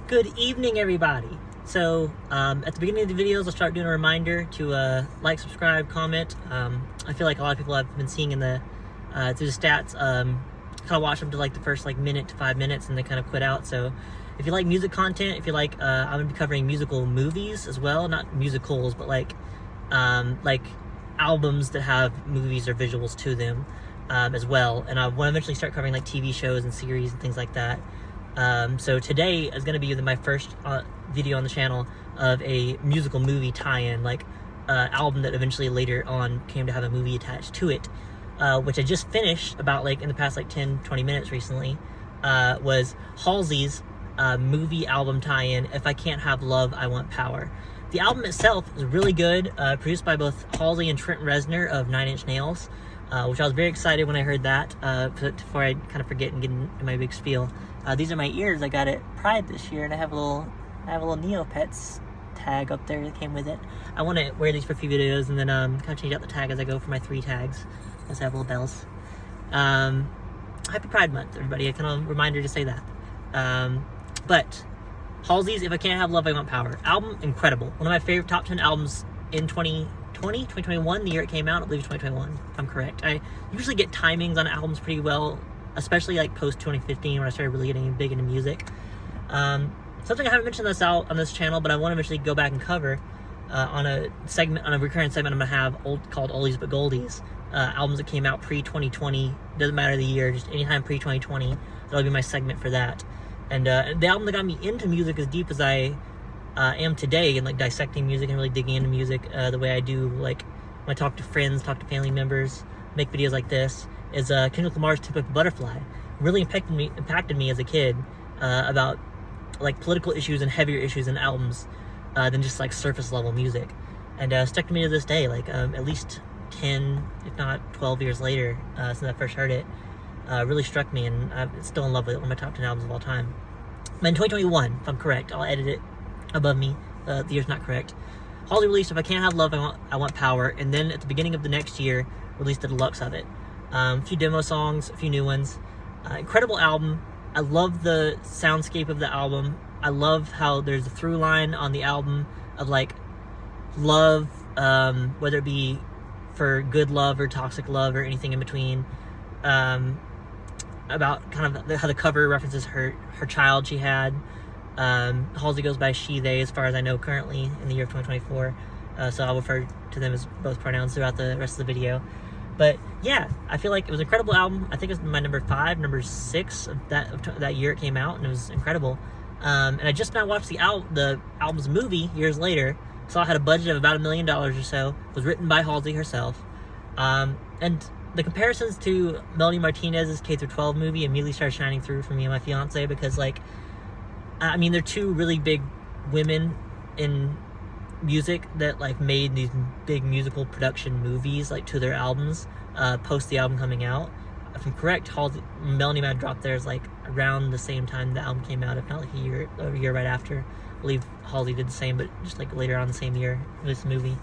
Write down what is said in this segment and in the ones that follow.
Good evening, everybody. So, at the beginning of the videos, I'll start doing a reminder to like, subscribe, comment. I feel like a lot of people have been seeing in the through the stats, kind of watch them to like the first minute to 5 minutes, and they kind of quit out. So, if you like music content, if you like, I'm gonna be covering musical movies as well, not musicals, but like albums that have movies or visuals to them as well. And I want to eventually start covering like TV shows and series and things like that. So today is going to be my first video on the channel of a musical movie tie-in, album that eventually later on came to have a movie attached to it, which I just finished about in the past 10-20 minutes recently, was Halsey's movie album tie-in, If I Can't Have Love, I Want Power. The album itself is really good, produced by both Halsey and Trent Reznor of 9 Inch Nails, which I was very excited when I heard that, before I kind of forget and get in my big spiel. These are my ears. I got it Pride this year, and I have a little Neopets tag up there that came with it. I want to wear these for a few videos, and then kind of change out the tag as I go for my 3 tags. Just have little bells. Happy Pride Month, everybody. I kind of reminder to say that. But Halsey's If I Can't Have Love, I Want Power album, incredible. One of my favorite top 10 albums in 2021, the year it came out. I believe it's 2021, if I'm correct. I usually get timings on albums pretty well, especially post 2015 when I started really getting big into music. Something I haven't mentioned on this channel, but I want to eventually go back and cover on a recurring segment I'm gonna have called Oldies But Goldies. Albums that came out pre-2020, doesn't matter the year, just anytime pre-2020. That'll be my segment for that. And the album that got me into music as deep as I am today, and dissecting music and really digging into music the way I do, when I talk to friends, talk to family members, make videos like this, is Kendrick Lamar's Typical Butterfly. Really impacted me as a kid about political issues and heavier issues in albums than just surface level music, and stuck to me to this day, at least 10 if not 12 years later since I first heard it. Really struck me, and I'm still in love with it. One of my top 10 albums of all time. But in 2021, if I'm correct, I'll edit it above me, the year's not correct, Halsey released If I Can't Have Love, I Want Power, and then at the beginning of the next year released the deluxe of it. A few demo songs, a few new ones. Incredible album. I love the soundscape of the album. I love how there's a through line on the album of love, whether it be for good love or toxic love or anything in between. About kind of how the cover references her child she had. Halsey goes by she, they, as far as I know currently in the year of 2024. So I'll refer to them as both pronouns throughout the rest of the video. But yeah, I feel like it was an incredible album. I think it was my number 5, 6 of that year it came out, and it was incredible. And I just now watched the album's movie years later. Saw it had a budget of about $1 million or so. It was written by Halsey herself. And the comparisons to Melanie Martinez's K-12 movie immediately started shining through for me and my fiance, because they're two really big women in music that made these big musical production movies to their albums post the album coming out. If I'm correct, Melanie might have dropped theirs around the same time the album came out, if not a year right after. I believe Halsey did the same, but just later on the same year released the movie.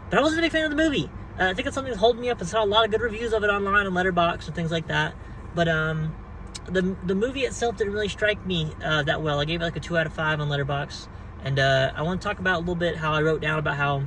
But I wasn't a big fan of the movie. I think it's something that's holding me up. I saw a lot of good reviews of it online on Letterboxd and things like that. But the movie itself didn't really strike me that well. I gave it a 2 out of 5 on Letterboxd. And I want to talk about a little bit how I wrote down about how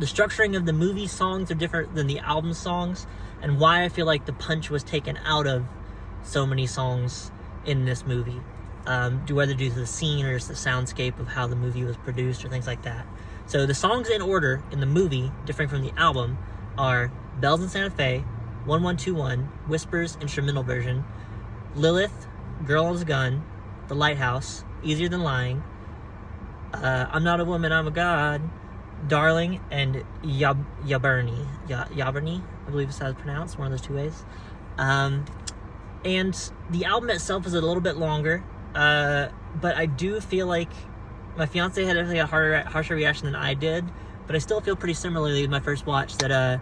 the structuring of the movie songs are different than the album songs, and why I feel like the punch was taken out of so many songs in this movie. Whether due to the scene or just the soundscape of how the movie was produced or things like that. So the songs in order in the movie, differing from the album, are Bells in Santa Fe, 1121, Whispers instrumental version, Lilith, Girl on the Gun, The Lighthouse, Easier Than Lying, I'm Not a Woman, I'm a God, Darling, and Yaberni, I believe is how it's pronounced, one of those 2 ways. And the album itself is a little bit longer, but I do feel like my fiance had a harsher reaction than I did, but I still feel pretty similarly with my first watch that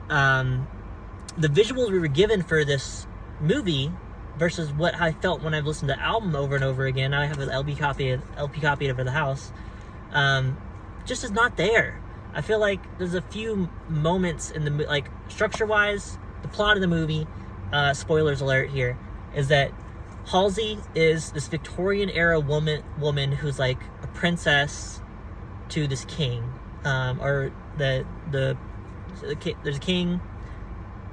the visuals we were given for this movie versus what I felt when I've listened to the album over and over again. I have an LP copy over the house. Just is not there. I feel like there's a few moments in the structure-wise, the plot of the movie. Spoilers alert here, is that Halsey is this Victorian era woman who's like a princess to this king, or there's a king.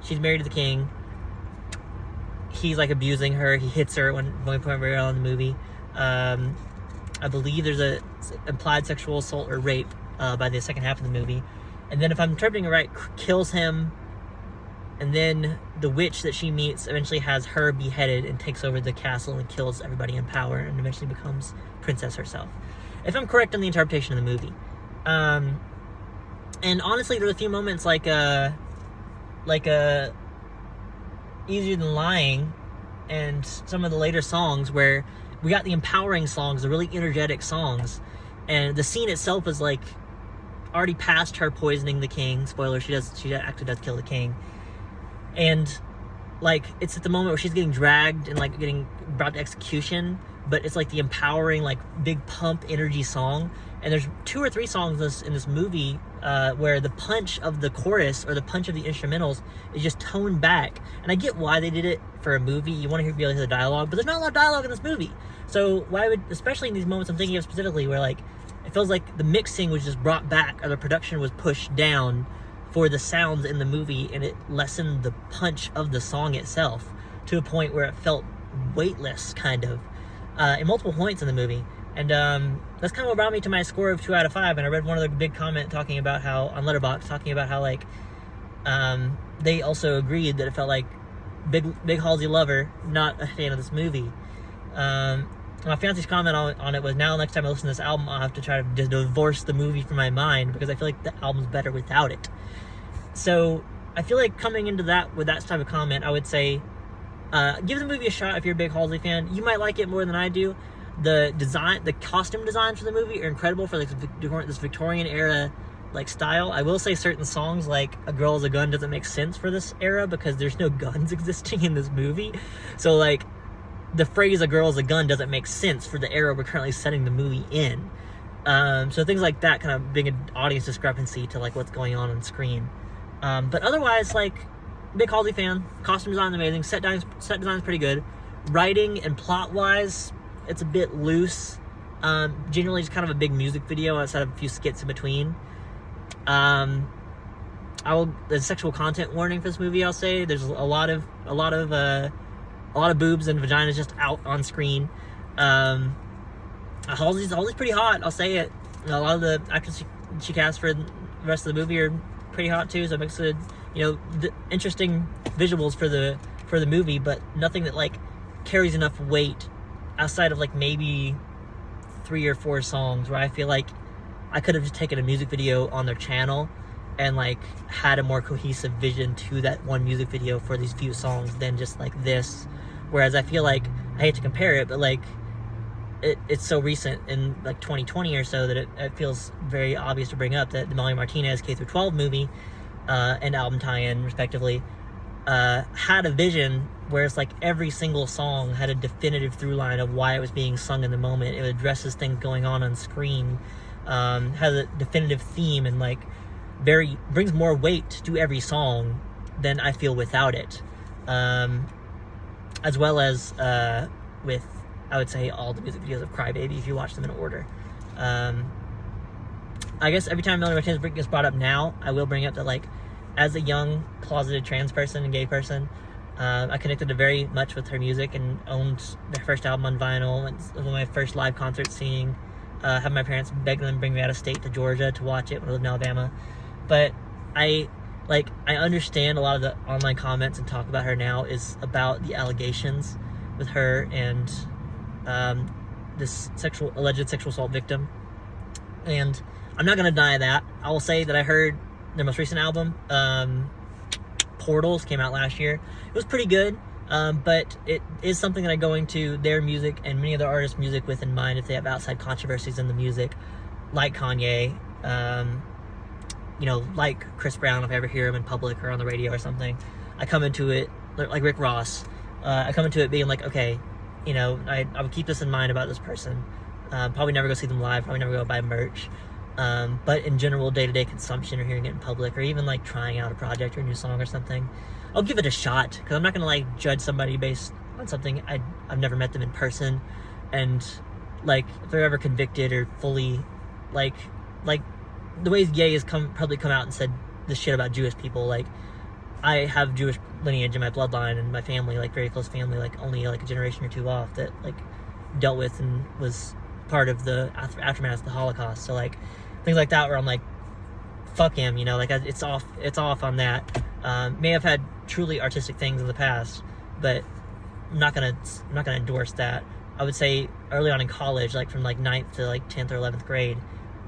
She's married to the king. He's like abusing her. He hits her at one point very early in the movie. I believe there's a implied sexual assault or rape by the second half of the movie, and then if I'm interpreting it right, kills him. And then the witch that she meets eventually has her beheaded and takes over the castle and kills everybody in power and eventually becomes princess herself. If I'm correct in the interpretation of the movie. And honestly, there were a few moments like Easier Than Lying and some of the later songs where we got the empowering songs, the really energetic songs. And the scene itself is like already past her poisoning the king. Spoiler, she actually does kill the king. And like it's at the moment where she's getting dragged and like getting brought to execution, but it's like the empowering, like big pump energy song. And there's 2 or 3 songs in this movie where the punch of the chorus or the punch of the instrumentals is just toned back. And I get why they did it for a movie. You want to be able to hear the dialogue, but there's not a lot of dialogue in this movie. So why would, especially in these moments I'm thinking of specifically, where like it feels like the mixing was just brought back or the production was pushed down for the sounds in the movie, and it lessened the punch of the song itself to a point where it felt weightless, kind of, in multiple points in the movie. And that's kind of what brought me to my score of 2 out of 5. And I read one of the big comment talking about how, on Letterboxd, talking about how like they also agreed that it felt like big Halsey lover, not a fan of this movie. My fiance's comment on it was, now next time I listen to this album, I'll have to try to just divorce the movie from my mind because I feel like the album's better without it. So I feel like coming into that with that type of comment, I would say give the movie a shot if you're a big Halsey fan. You might like it more than I do. The costume designs for the movie are incredible for like this Victorian era like style. I will say certain songs like A Girl Is a Gun doesn't make sense for this era because there's no guns existing in this movie. So like the phrase "a girl is a gun" doesn't make sense for the era we're currently setting the movie in. So things like that kind of bring an audience discrepancy to like what's going on screen. But otherwise, like, big Halsey fan. Costume design amazing. Set design's pretty good. Writing and plot wise, it's a bit loose. Generally, just kind of a big music video outside of a few skits in between. There's sexual content warning for this movie. I'll say there's a lot of boobs and vaginas just out on screen. Halsey's pretty hot. I'll say it. A lot of the actors she cast for the rest of the movie are pretty hot too. So it makes it, interesting visuals for the movie, but nothing that like carries enough weight outside of like maybe 3 or 4 songs where I feel like I could have just taken a music video on their channel and like had a more cohesive vision to that one music video for these few songs than just like this. Whereas I feel like, I hate to compare it, but like it's so recent in like 2020 or so that it feels very obvious to bring up that the Melanie Martinez K-12 movie and album tie-in respectively had a vision where it's like every single song had a definitive through line of why it was being sung in the moment. It addresses things going on screen, has a definitive theme, and like brings more weight to every song than I feel without it. As well as with, I would say, all the music videos of Crybaby if you watch them in order. I guess every time Melanie Martinez gets brought up now, I will bring up that like as a young closeted trans person and gay person, I connected very much with her music and owned their first album on vinyl. It was one of my first live concerts seeing. Having my parents beg them to bring me out of state to Georgia to watch it when I lived in Alabama. But I understand a lot of the online comments and talk about her now is about the allegations with her and this alleged sexual assault victim. And I'm not going to deny that. I will say that I heard their most recent album, Portals, came out last year. It was pretty good, but it is something that I go into their music and many other artists' music with in mind if they have outside controversies in the music, like Kanye, like Chris Brown, if I ever hear him in public or on the radio or something. I come into it, like Rick Ross, I come into it being like, okay, I would keep this in mind about this person. Probably never go see them live, probably never go buy merch. But in general, day-to-day consumption or hearing it in public or even like trying out a project or a new song or something, I'll give it a shot because I'm not going to like judge somebody based on something, I've never met them in person, and like if they're ever convicted or fully like the ways Ye has probably come out and said this shit about Jewish people, like I have Jewish lineage in my bloodline and my family, like very close family, like only like a generation or two off, that like dealt with and was part of the aftermath of the Holocaust. So like things like that where I'm like, fuck him, you know, like it's off on that. May have had truly artistic things in the past, but I'm not gonna endorse that. I would say early on in college, like from like 9th to like 10th or 11th grade,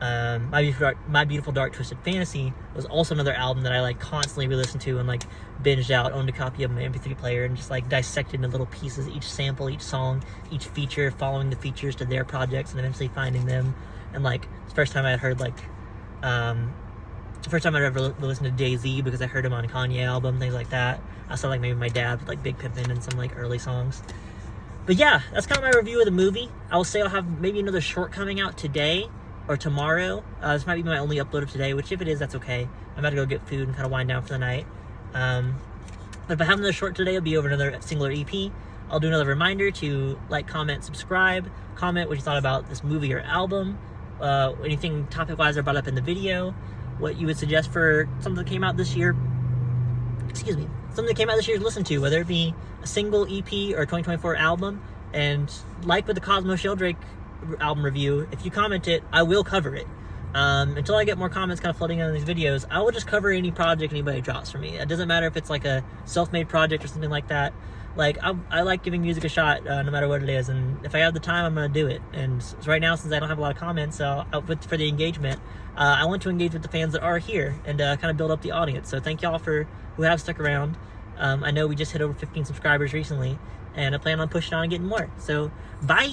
My Beautiful Dark Twisted Fantasy was also another album that I like constantly re-listened to and like binged out, owned a copy of my MP3 player, and just like dissected into little pieces, each sample, each song, each feature, following the features to their projects and eventually finding them. And like the first time I heard like the first time I'd ever listened to Jay-Z, because I heard him on a Kanye album, things like that. I saw like maybe my dad with like Big Pimpin' and some like early songs. But yeah, that's kind of my review of the movie. I will say I'll have maybe another short coming out today or tomorrow. This might be my only upload of today, which if it is, that's okay. I'm about to go get food and kind of wind down for the night. But if I have another short today, it'll be over another singular EP. I'll do another reminder to like, comment, subscribe, comment what you thought about this movie or album, anything topic-wise I brought up in the video, what you would suggest for something that came out this year. Excuse me. Something that came out this year to listen to, whether it be a single EP or a 2024 album. And like with the Cosmo Sheldrake album review, if you comment it, I will cover it. Until I get more comments kind of flooding on these videos, I will just cover any project anybody drops for me. It doesn't matter if it's like a self-made project or something like that. Like, I like giving music a shot, no matter what it is, and if I have the time, I'm going to do it. And so right now, since I don't have a lot of comments for the engagement, I want to engage with the fans that are here and kind of build up the audience. So thank y'all who have stuck around. I know we just hit over 15 subscribers recently, and I plan on pushing on and getting more. So, bye!